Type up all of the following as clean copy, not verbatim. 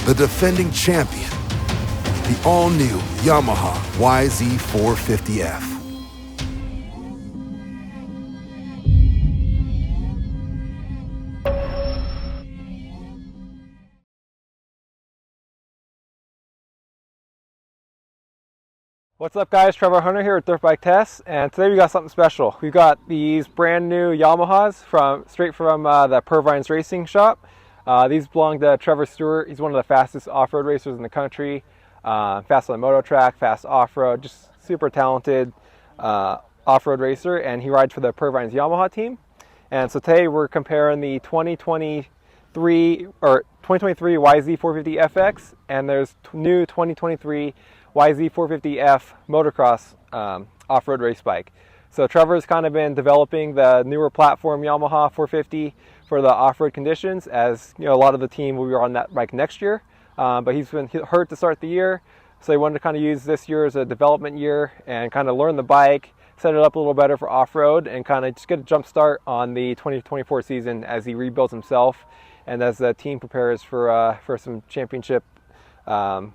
the defending champion, the all-new Yamaha YZ450F. What's up guys, Trevor Hunter here at Dirt Bike Tests, and today we got something special. We've got these brand new Yamahas straight from the Purvines racing shop. These belong to Trevor Stewart. He's one of the fastest off-road racers in the country. Fast on the moto track, fast off-road, just super talented off-road racer, and he rides for the Purvines Yamaha team. And so today we're comparing the 2023 YZ450FX, and there's new 2023 YZ450F motocross off-road race bike. So Trevor's kind of been developing the newer platform Yamaha 450 for the off-road conditions, as you know, a lot of the team will be on that bike next year. But he's been hurt to start the year, so he wanted to kind of use this year as a development year and kind of learn the bike, set it up a little better for off-road, and kind of just get a jump start on the 2024 season as he rebuilds himself and as the team prepares for some championship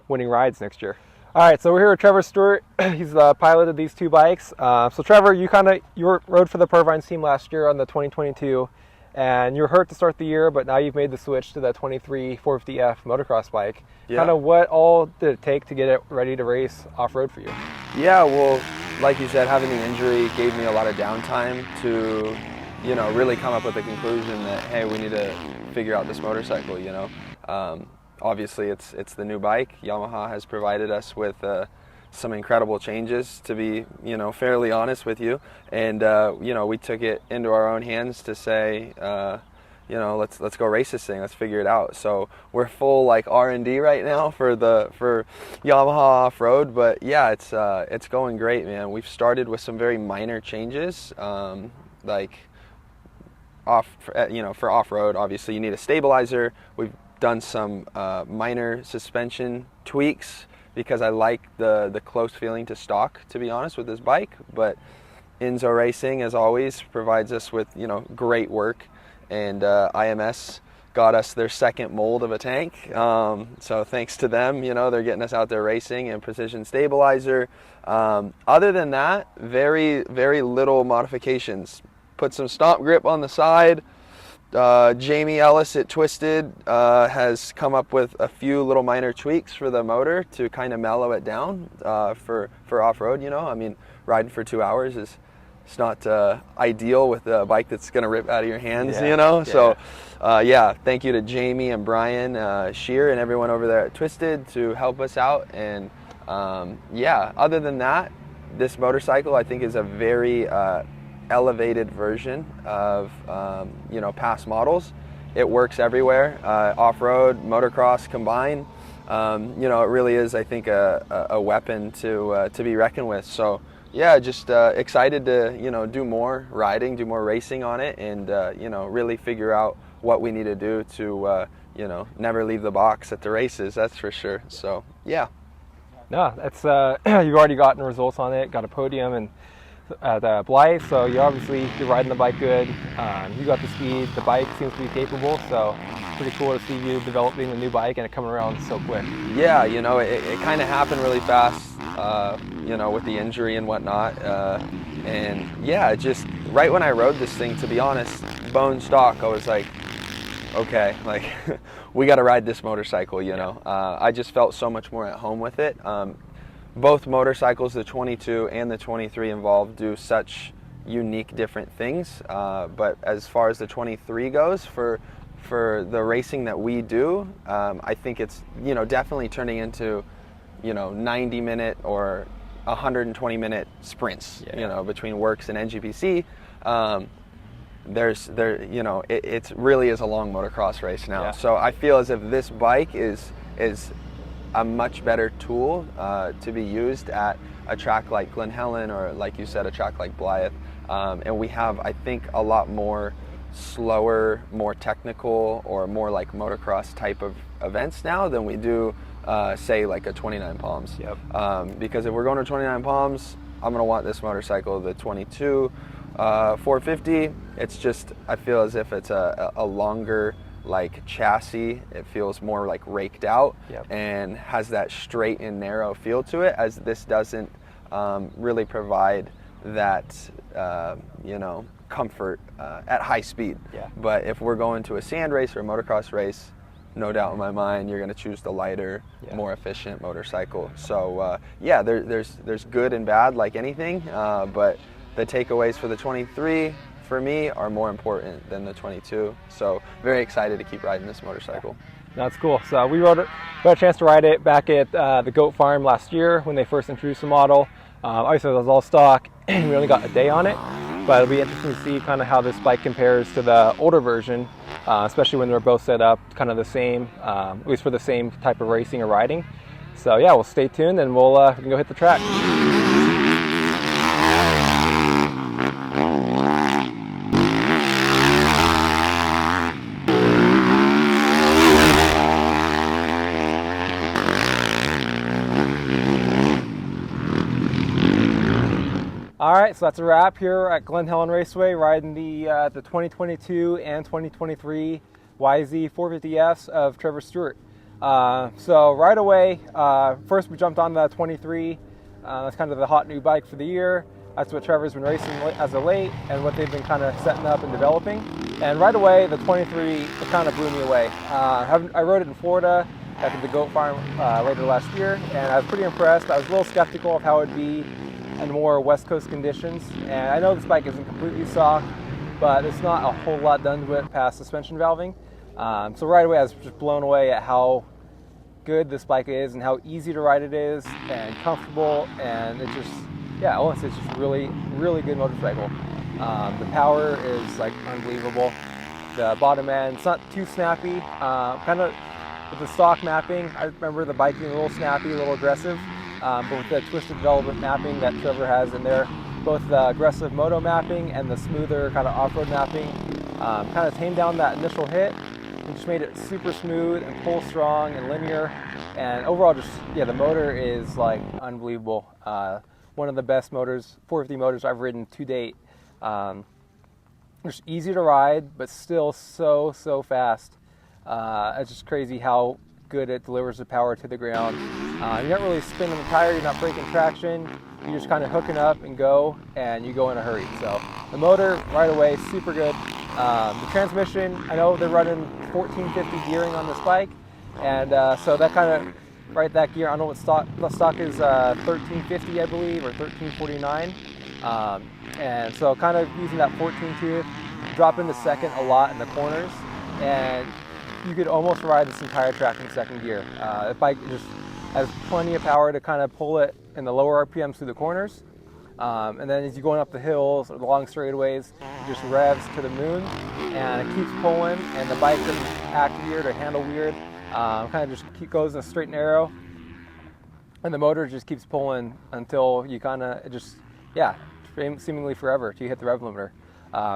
winning rides next year. All right, so we're here with Trevor Stewart. He's the pilot of these two bikes. So Trevor, you rode for the Purvines team last year on the 2022, and you were hurt to start the year, but now you've made the switch to the 23 450F motocross bike. Yeah. Kind of what all did it take to get it ready to race off-road for you? Yeah, well, like you said, having the injury gave me a lot of downtime to, you know, really come up with the conclusion that, hey, we need to figure out this motorcycle, you know. Obviously, it's the new bike. Yamaha has provided us with some incredible changes, to be, you know, fairly honest with you. And you know, we took it into our own hands to say, you know, let's go race this thing. Let's figure it out. So we're full like R&D right now for Yamaha off-road. But yeah, it's going great, man. We've started with some very minor changes, like for off-road. Obviously, you need a stabilizer. We've done some minor suspension tweaks because I like the close feeling to stock, to be honest, with this bike. But Enzo Racing, as always, provides us with, you know, great work, and IMS got us their second mold of a tank. So thanks to them, you know, they're getting us out there racing, and precision stabilizer. Other than that, very, very little modifications. Put some stomp grip on the side. Jamie Ellis at Twisted has come up with a few little minor tweaks for the motor to kind of mellow it down for off-road. You know, I mean, riding for 2 hours it's not ideal with a bike that's going to rip out of your hands, yeah, you know. Yeah. So yeah, thank you to Jamie and Brian Shear and everyone over there at Twisted to help us out. And yeah, other than that, this motorcycle I think is a very elevated version of you know, past models. It works everywhere, off-road, motocross combined. You know, it really is, I think, a weapon to be reckoned with. So yeah, just excited to, you know, do more riding, do more racing on it, and you know, really figure out what we need to do to you know, never leave the box at the races, that's for sure. So yeah. No, that's you've already gotten results on it, got a podium and at Blythe, so you're riding the bike good. You got the speed, the bike seems to be capable, so pretty cool to see you developing a new bike and it coming around so quick. Yeah, you know, it kind of happened really fast, you know, with the injury and whatnot, and yeah, just right when I rode this thing, to be honest, bone stock, I was like, okay, like we got to ride this motorcycle, you know. I just felt so much more at home with it. Both motorcycles, the 22 and the 23 involved, do such unique different things, but as far as the 23 goes, for the racing that we do, I think it's, you know, definitely turning into, you know, 90-minute or 120-minute sprints, yeah, you know, between works and NGPC. You know, it really is a long motocross race now. Yeah. So I feel as if this bike is a much better tool to be used at a track like Glen Helen, or like you said, a track like Blythe. And we have, I think, a lot more slower, more technical, or more like motocross type of events now than we do, say, like a 29 Palms. Yep. Because if we're going to 29 Palms, I'm going to want this motorcycle, the 22 450. It's just, I feel as if it's a longer like chassis. It feels more like raked out. Yep. And has that straight and narrow feel to it, as this doesn't really provide that comfort at high speed. Yeah. But if we're going to a sand race or a motocross race, no doubt in my mind you're going to choose the lighter, more efficient motorcycle. So yeah, there's good and bad like anything, but the takeaways for the 23 for me are more important than the 22. So very excited to keep riding this motorcycle. That's cool. So we got a chance to ride it back at the Goat Farm last year when they first introduced the model. Obviously it was all stock and we only got a day on it, but it'll be interesting to see kind of how this bike compares to the older version, especially when they're both set up kind of the same, at least for the same type of racing or riding. So yeah, we'll stay tuned and we can go hit the track. All right, so that's a wrap here at Glen Helen Raceway, riding the 2022 and 2023 YZ450Fs of Trevor Stewart. So right away, first we jumped on the 23. That's kind of the hot new bike for the year. That's what Trevor's been racing as of late and what they've been kind of setting up and developing. And right away, the 23, it kind of blew me away. I rode it in Florida at the Goat Farm later last year, and I was pretty impressed. I was a little skeptical of how it would be in more West Coast conditions. And I know this bike isn't completely soft, but it's not a whole lot done to it past suspension valving. So right away I was just blown away at how good this bike is and how easy to ride it is and comfortable, and it just, yeah, honestly, it's just really, really good motorcycle. The power is like unbelievable. The bottom end, it's not too snappy. Kind of with the stock mapping, I remember the bike being a little snappy, a little aggressive. But with the twisted development mapping that Trevor has in there, both the aggressive moto mapping and the smoother kind of off-road mapping, kind of tamed down that initial hit and just made it super smooth and pull strong and linear. And overall, just, yeah, the motor is like unbelievable. One of the best motors, 450 motors I've ridden to date. Just easy to ride, but still so fast. It's just crazy how good it delivers the power to the ground. You're not really spinning the tire, you're not breaking traction, you're just kind of hooking up and go, and you go in a hurry. So the motor, right away, super good. The transmission, I know they're running 1450 gearing on this bike, and so that kind of, right, that gear, I don't know what stock, the stock is 1350, I believe, or 1349. And so kind of using that 14 drop into second a lot in the corners, and you could almost ride this entire track in second gear. The bike just has plenty of power to kind of pull it in the lower RPMs through the corners. And then as you're going up the hills or the long straightaways, it just revs to the moon and it keeps pulling, and the bike doesn't act weird or handle weird. Kind of just goes in a straight and narrow, and the motor just keeps pulling until you kind of just, yeah, seemingly forever till you hit the rev limiter.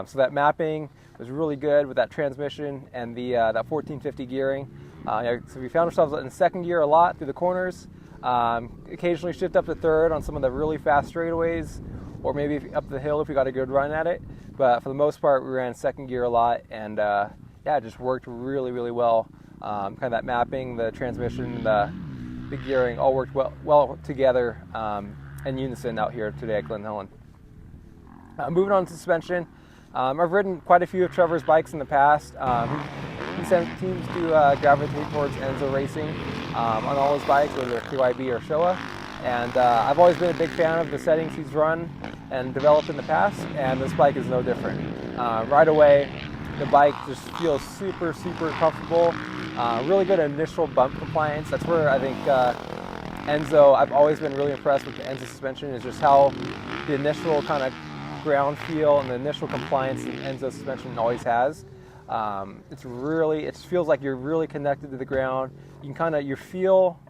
So that mapping was really good with that transmission and the that 1450 gearing. So we found ourselves in second gear a lot through the corners. Occasionally shift up to third on some of the really fast straightaways, or maybe up the hill if we got a good run at it. But for the most part, we ran second gear a lot, and yeah, it just worked really well. Kind of that mapping, the transmission, the gearing all worked well together in unison out here today at Glen Helen. Moving on to suspension. I've ridden quite a few of Trevor's bikes in the past. He seems to gravitate towards Enzo racing on all his bikes, whether they're KYB or Showa. And I've always been a big fan of the settings he's run and developed in the past, and this bike is no different. Right away, the bike just feels super comfortable. Really good initial bump compliance. That's where I think Enzo, I've always been really impressed with the Enzo suspension, is just how the initial kind of ground feel and the initial compliance that Enzo suspension always has. It feels like you're really connected to the ground. You can you feel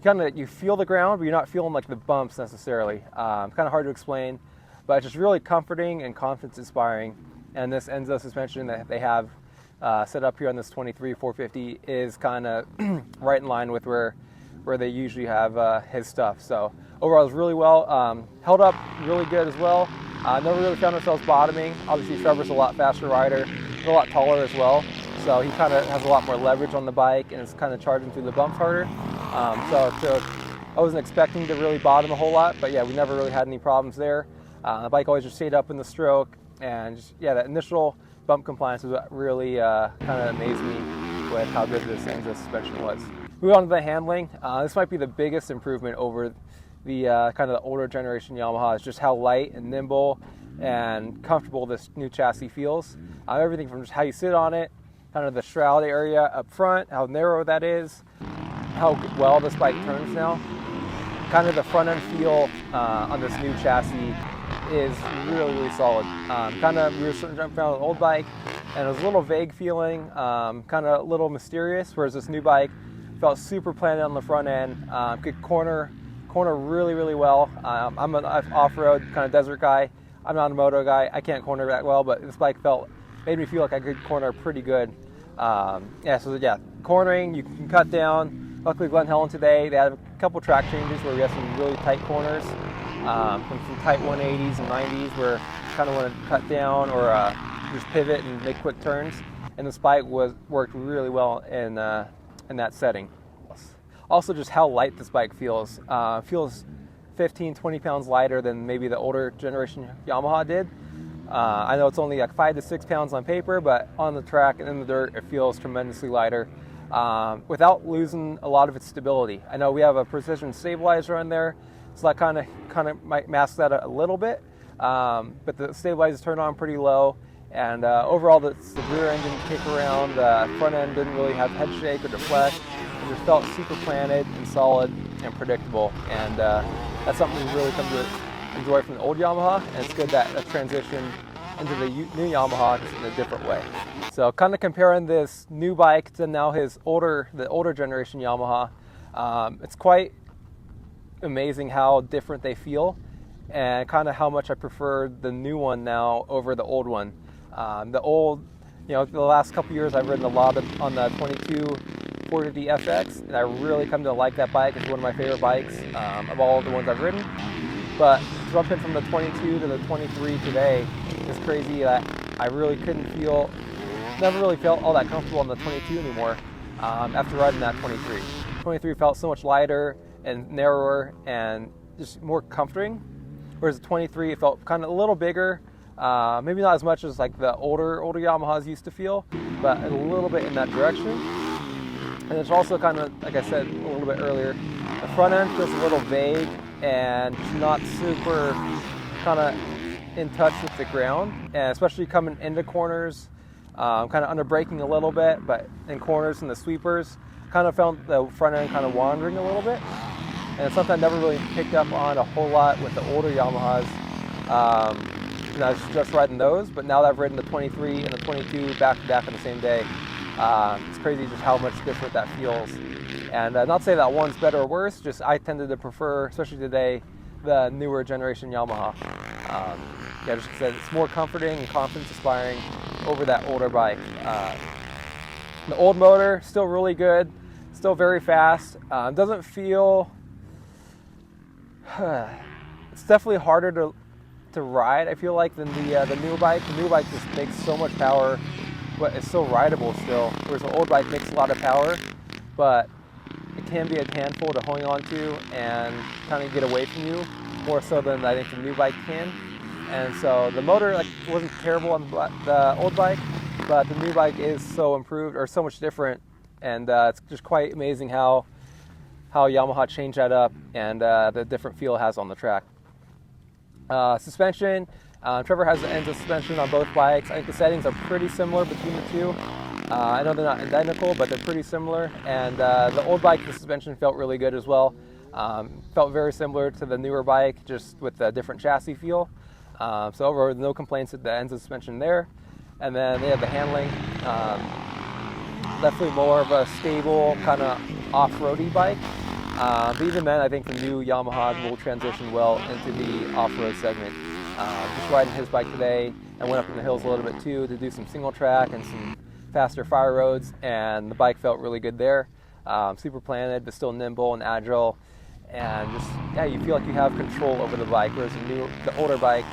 the ground, but you're not feeling like the bumps necessarily. Kind of hard to explain, but it's just really comforting and confidence inspiring. And this Enzo suspension that they have set up here on this 23 450 is kind of right in line with where they usually have his stuff. So overall, it was really well held up, really good as well. Never really found ourselves bottoming. Obviously, Trevor's a lot faster rider, a lot taller as well. so he kind of has a lot more leverage on the bike and is kind of charging through the bumps harder. So I wasn't expecting to really bottom a whole lot, but yeah, we never really had any problems there. The bike always just stayed up in the stroke, and just, yeah, that initial bump compliance was what really kind of amazed me with how good this ENZA suspension was. Moving on to the handling, this might be the biggest improvement over the kind of the older generation Yamaha. Is just how light and nimble and comfortable this new chassis feels. Everything from just how you sit on it, kind of the shroud area up front, how narrow that is, how well this bike turns now. Kind of the front end feel on this new chassis is really, really solid. We were jumping around on an old bike, and it was a little vague feeling, kind of a little mysterious, whereas this new bike felt super planted on the front end, could corner really, really well. I'm an off-road kind of desert guy. I'm not a moto guy. I can't corner that well, but this bike made me feel like I could corner pretty good. Cornering, you can cut down. Luckily, Glen Helen today, they had a couple track changes where we had some really tight corners, from some tight 180s and 90s where you kind of want to cut down or just pivot and make quick turns. And this bike worked really well in that setting. Also, just how light this bike feels. Feels 15-20 pounds lighter than maybe the older generation Yamaha did. I know it's only like 5 to 6 pounds on paper, but on the track and in the dirt, it feels tremendously lighter without losing a lot of its stability. I know we have a precision stabilizer on there, so that kind of might mask that a little bit, but the stabilizers turn on pretty low, and overall the rear end didn't kick around, the front end didn't really have head shake or deflect. It just felt super planted and solid and predictable, and that's something we really come to enjoy from the old Yamaha, and it's good that transition into the new Yamaha just in a different way. So kind of comparing this new bike to now the older generation Yamaha, it's quite amazing how different they feel and kind of how much I prefer the new one now over the old one. The last couple years I've ridden a lot on the 450FX, and I really come to like that bike. It's one of my favorite bikes of all the ones I've ridden. But jumping from the 22 to the 23 today is crazy that I really never really felt all that comfortable on the 22 anymore after riding that 23. 23 felt so much lighter and narrower and just more comforting, whereas the 23 it felt kind of a little bigger, maybe not as much as like the older Yamahas used to feel, but a little bit in that direction. And it's also kind of, like I said a little bit earlier, the front end feels a little vague and not super kind of in touch with the ground, and especially coming into corners, kind of under braking a little bit, but in corners and the sweepers, kind of felt the front end kind of wandering a little bit, and it's something I never really picked up on a whole lot with the older Yamahas. And I was just riding those, but now that I've ridden the 23 and the 22 back to back on the same day, it's crazy just how much different that feels. And not to say that one's better or worse, just I tended to prefer, especially today, the newer generation Yamaha. Just because it's more comforting and confidence inspiring over that older bike. The old motor, still really good, still very fast. Doesn't feel, it's definitely harder to ride, I feel like, than the new bike. The new bike just makes so much power, but it's so rideable still, whereas the old bike makes a lot of power, but it can be a handful to hang on to and kind of get away from you, more so than I think the new bike can. And so the motor wasn't terrible on the old bike, but the new bike is so improved, or so much different, and it's just quite amazing how Yamaha changed that up and the different feel it has on the track. Suspension, Trevor has the ENZA suspension on both bikes. I think the settings are pretty similar between the two. I know they're not identical, but they're pretty similar. And the old bike, the suspension felt really good as well. Felt very similar to the newer bike, just with a different chassis feel. So overall, no complaints with the ENZA suspension there. And then they have the handling. Definitely more of a stable, kind of off-roady bike. But even then, I think the new Yamaha will transition well into the off-road segment. Just riding his bike today, and went up in the hills a little bit too to do some single track and some faster fire roads, and the bike felt really good there. Super planted, but still nimble and agile, and just, yeah, you feel like you have control over the bike, whereas the older bike,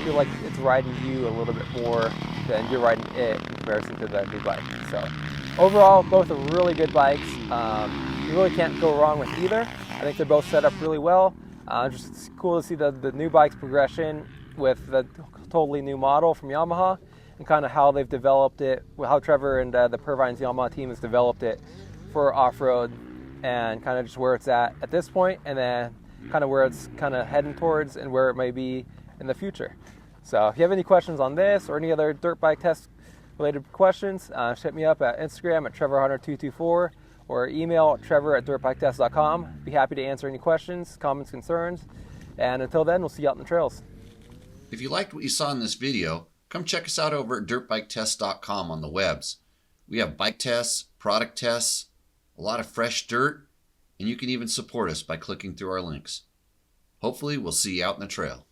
feel like it's riding you a little bit more than you're riding it in comparison to the new bike. So overall, both are really good bikes. You really can't go wrong with either. I think they're both set up really well. Just cool to see the new bike's progression with the totally new model from Yamaha, and kind of how they've developed it, how Trevor and the Purvines Yamaha team has developed it for off-road, and kind of just where it's at this point, and then kind of where it's kind of heading towards and where it may be in the future. So if you have any questions on this or any other dirt bike test related questions, hit me up at Instagram at TrevorHunter224 or email trevor@dirtbiketest.com. Be happy to answer any questions, comments, concerns, and until then, we'll see you out in the trails. If you liked what you saw in this video, come check us out over at dirtbiketest.com on the webs. We have bike tests, product tests, a lot of fresh dirt, and you can even support us by clicking through our links. Hopefully, we'll see you out in the trail.